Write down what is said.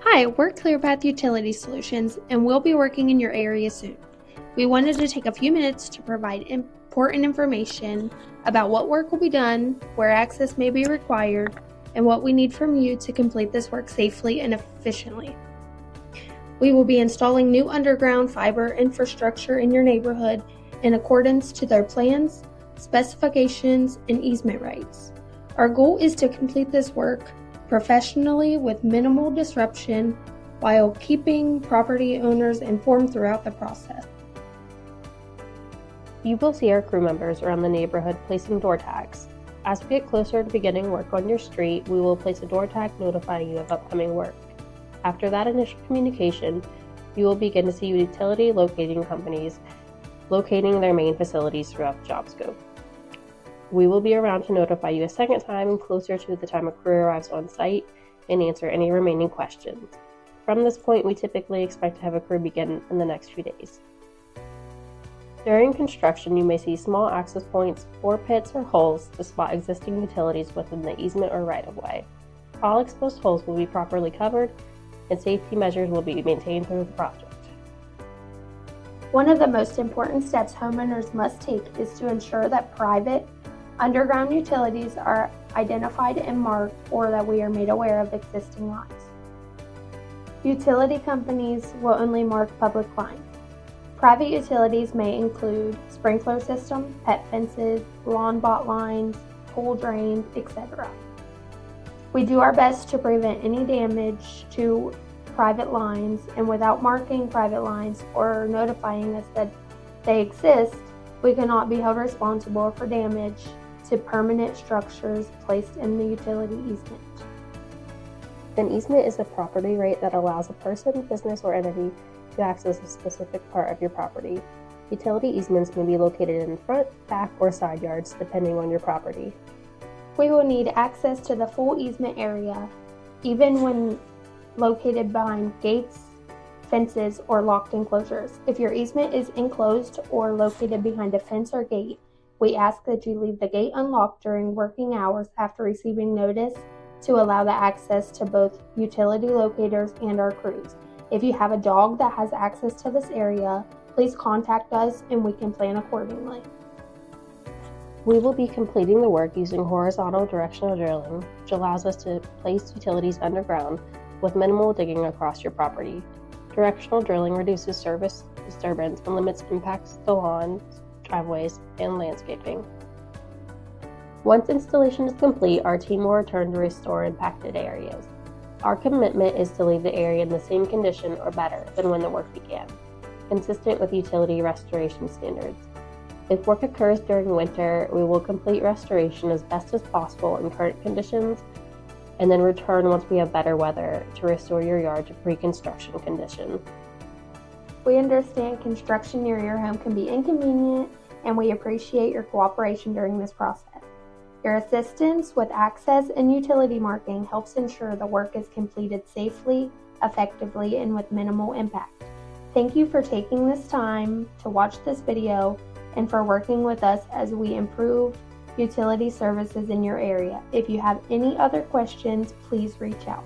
Hi, we're ClearPath Utility Solutions, and we'll be working in your area soon. We wanted to take a few minutes to provide important information about what work will be done, where access may be required, and what we need from you to complete this work safely and efficiently. We will be installing new underground fiber infrastructure in your neighborhood in accordance to their plans, specifications, and easement rights. Our goal is to complete this work professionally with minimal disruption while keeping property owners informed throughout the process. You will see our crew members around the neighborhood placing door tags. As we get closer to beginning work on your street, we will place a door tag notifying you of upcoming work. After that initial communication, you will begin to see utility locating companies locating their main facilities throughout the job scope. We will be around to notify you a second time closer to the time a crew arrives on site and answer any remaining questions. From this point, we typically expect to have a crew begin in the next few days. During construction, you may see small access points, bore pits, or holes to spot existing utilities within the easement or right-of-way. All exposed holes will be properly covered, and safety measures will be maintained through the project. One of the most important steps homeowners must take is to ensure that private underground utilities are identified and marked, or that we are made aware of existing lines. Utility companies will only mark public lines. Private utilities may include sprinkler systems, pet fences, lawn bot lines, pool drains, etc. We do our best to prevent any damage to private lines, and without marking private lines or notifying us that they exist, we cannot be held responsible for damage to permanent structures placed in the utility easement. An easement is a property right that allows a person, business, or entity to access a specific part of your property. Utility easements may be located in front, back, or side yards, depending on your property. We will need access to the full easement area, even when located behind gates, fences, or locked enclosures. If your easement is enclosed or located behind a fence or gate, we ask that you leave the gate unlocked during working hours after receiving notice to allow the access to both utility locators and our crews. If you have a dog that has access to this area, please contact us and we can plan accordingly. We will be completing the work using horizontal directional drilling, which allows us to place utilities underground with minimal digging across your property. Directional drilling reduces service disturbance and limits impacts to lawns, driveways, and landscaping. Once installation is complete, our team will return to restore impacted areas. Our commitment is to leave the area in the same condition or better than when the work began, consistent with utility restoration standards. If work occurs during winter, we will complete restoration as best as possible in current conditions and then return once we have better weather to restore your yard to pre-construction condition. We understand construction near your home can be inconvenient, and we appreciate your cooperation during this process. Your assistance with access and utility marking helps ensure the work is completed safely, effectively, and with minimal impact. Thank you for taking this time to watch this video and for working with us as we improve utility services in your area. If you have any other questions, please reach out.